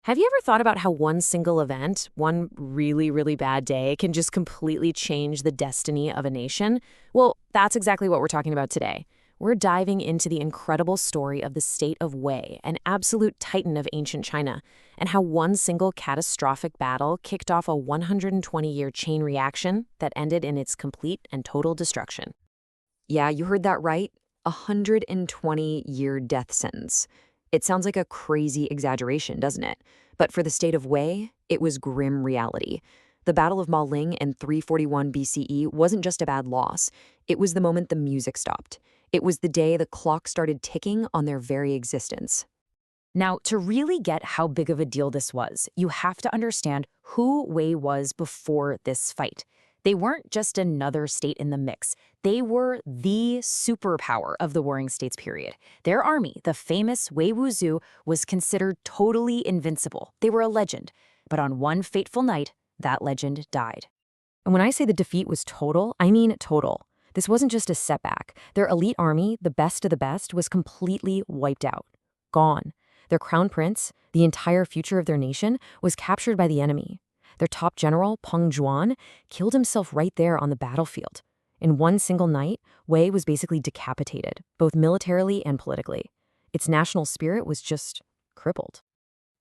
Have you ever thought about how one single event, one really, really bad day, can just completely change the destiny of a nation? Well, that's exactly what we're talking about today. We're diving into the incredible story of the State of Wei, an absolute titan of ancient China, and how one single catastrophic battle kicked off a 120-year chain reaction that ended in its complete and total destruction. Yeah, you heard that right. 120-year death sentence. It sounds like a crazy exaggeration, doesn't it? But for the state of Wei, it was grim reality. The Battle of Maling in 341 BCE wasn't just a bad loss. It was the moment the music stopped. It was the day the clock started ticking on their very existence. Now, to really get how big of a deal this was, you have to understand who Wei was before this fight. They weren't just another state in the mix. They were the superpower of the Warring States period. Their army, the famous Wei Wuzu, was considered totally invincible. They were a legend. But on one fateful night, that legend died. And when I say the defeat was total, I mean total. This wasn't just a setback. Their elite army, the best of the best, was completely wiped out. Gone. Their crown prince, the entire future of their nation, was captured by the enemy. Their top general, Peng Zhuan, killed himself right there on the battlefield. In one single night, Wei was basically decapitated, both militarily and politically. Its national spirit was just crippled.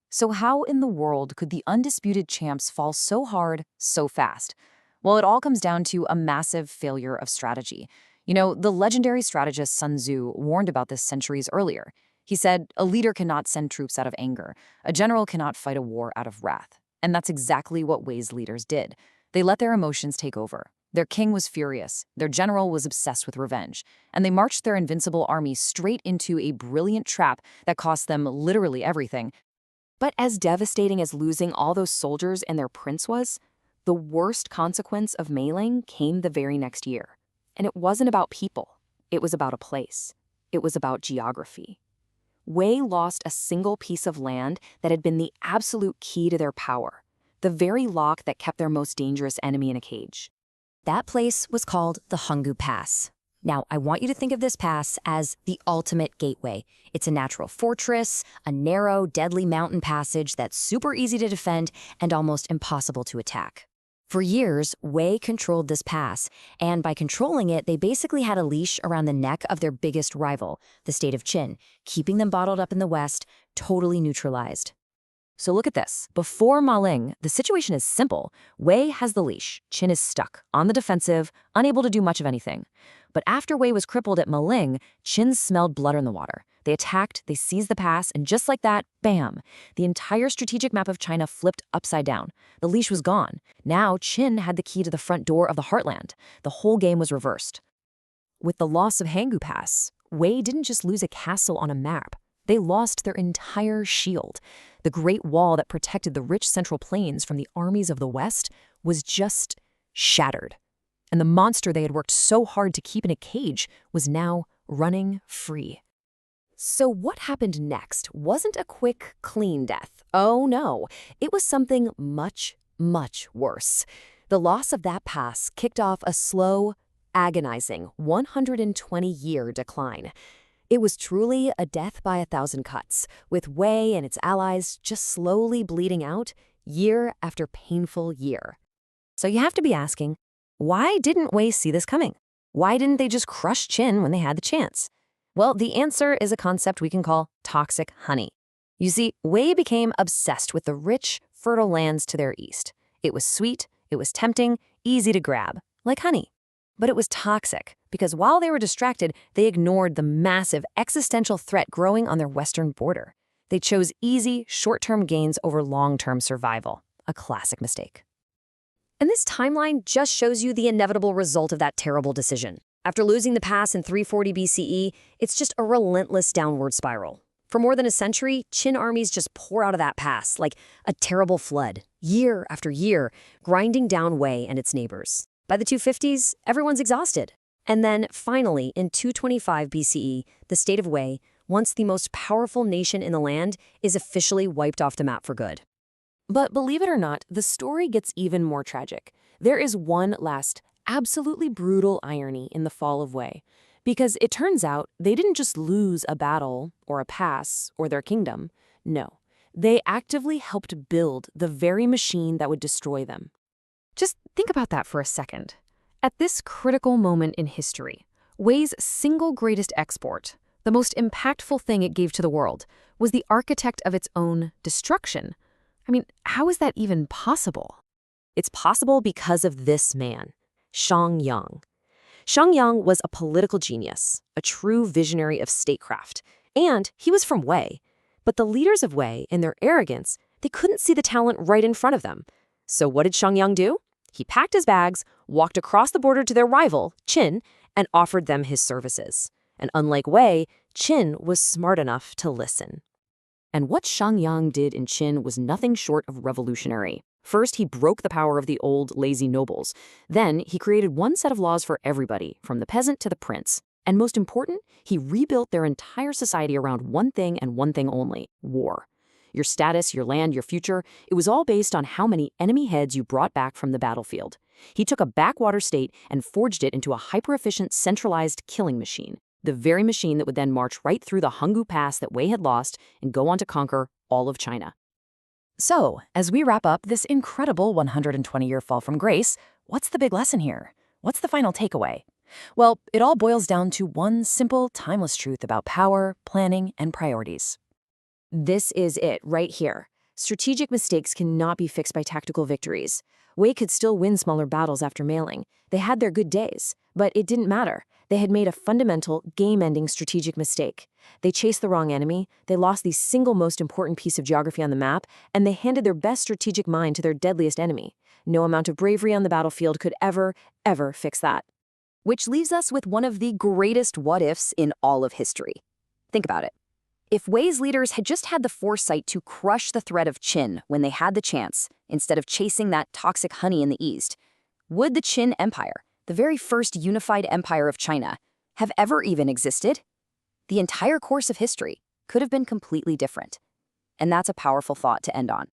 So how in the world could the undisputed champs fall so hard, so fast? Well, it all comes down to a massive failure of strategy. You know, the legendary strategist Sun Tzu warned about this centuries earlier. He said, a leader cannot send troops out of anger. A general cannot fight a war out of wrath. And that's exactly what Wei's leaders did. They let their emotions take over. Their king was furious, their general was obsessed with revenge, and they marched their invincible army straight into a brilliant trap that cost them literally everything. But as devastating as losing all those soldiers and their prince was, the worst consequence of Mailing came the very next year. And it wasn't about people. It was about a place. It was about geography. Wei lost a single piece of land that had been the absolute key to their power, the very lock that kept their most dangerous enemy in a cage. That place was called the Hangu Pass. Now, I want you to think of this pass as the ultimate gateway. It's a natural fortress, a narrow, deadly mountain passage that's super easy to defend and almost impossible to attack. For years, Wei controlled this pass, and by controlling it, they basically had a leash around the neck of their biggest rival, the state of Qin, keeping them bottled up in the west, totally neutralized. So look at this. Before Maling, the situation is simple. Wei has the leash. Qin is stuck, on the defensive, unable to do much of anything. But after Wei was crippled at Maling, Qin smelled blood in the water. They attacked, they seized the pass, and just like that, bam! The entire strategic map of China flipped upside down. The leash was gone. Now Qin had the key to the front door of the heartland. The whole game was reversed. With the loss of Hangu Pass, Wei didn't just lose a castle on a map. They lost their entire shield. The great wall that protected the rich central plains from the armies of the West was just shattered. And the monster they had worked so hard to keep in a cage was now running free. So what happened next wasn't a quick, clean death. Oh no, it was something much, much worse. The loss of that pass kicked off a slow, agonizing 120-year decline. It was truly a death by 1,000 cuts, with Wei and its allies just slowly bleeding out year after painful year. So you have to be asking, why didn't Wei see this coming? Why didn't they just crush Qin when they had the chance? Well, the answer is a concept we can call toxic honey. You see, Wei became obsessed with the rich, fertile lands to their east. It was sweet, it was tempting, easy to grab, like honey. But it was toxic, because while they were distracted, they ignored the massive existential threat growing on their western border. They chose easy, short-term gains over long-term survival, a classic mistake. And this timeline just shows you the inevitable result of that terrible decision. After losing the pass in 340 BCE, it's just a relentless downward spiral. For more than a century, Qin armies just pour out of that pass like a terrible flood, year after year, grinding down Wei and its neighbors. By the 250s, everyone's exhausted. And then, finally, in 225 BCE, the state of Wei, once the most powerful nation in the land, is officially wiped off the map for good. But believe it or not, the story gets even more tragic. There is one last, absolutely brutal irony in the fall of Wei. Because it turns out they didn't just lose a battle, or a pass, or their kingdom. No, They actively helped build the very machine that would destroy them. Just think about that for a second. At this critical moment in history, Wei's single greatest export, the most impactful thing it gave to the world, was the architect of its own destruction. I mean, how is that even possible? It's possible because of this man, Shang Yang. Shang Yang was a political genius, a true visionary of statecraft, and he was from Wei. But the leaders of Wei, in their arrogance, they couldn't see the talent right in front of them. So what did Shang Yang do? He packed his bags, walked across the border to their rival, Qin, and offered them his services. And unlike Wei, Qin was smart enough to listen. And what Shang Yang did in Qin was nothing short of revolutionary. First, he broke the power of the old, lazy nobles. Then, he created one set of laws for everybody, from the peasant to the prince. And most important, he rebuilt their entire society around one thing and one thing only: war. Your status, your land, your future, it was all based on how many enemy heads you brought back from the battlefield. He took a backwater state and forged it into a hyper-efficient, centralized killing machine. The very machine that would then march right through the Hangu Pass that Wei had lost and go on to conquer all of China. So, as we wrap up this incredible 120-year fall from grace, what's the big lesson here? What's the final takeaway? Well, it all boils down to one simple, timeless truth about power, planning, and priorities. This is it right here. Strategic mistakes cannot be fixed by tactical victories. Wei could still win smaller battles after mailing. They had their good days, but it didn't matter. They had made a fundamental, game-ending strategic mistake. They chased the wrong enemy, they lost the single most important piece of geography on the map, and they handed their best strategic mind to their deadliest enemy. No amount of bravery on the battlefield could ever fix that. Which leaves us with one of the greatest what-ifs in all of history. Think about it. If Wei's leaders had just had the foresight to crush the threat of Qin when they had the chance, instead of chasing that toxic honey in the east, would the Qin Empire, the very first unified empire of China, have ever even existed? The entire course of history could have been completely different. And that's a powerful thought to end on.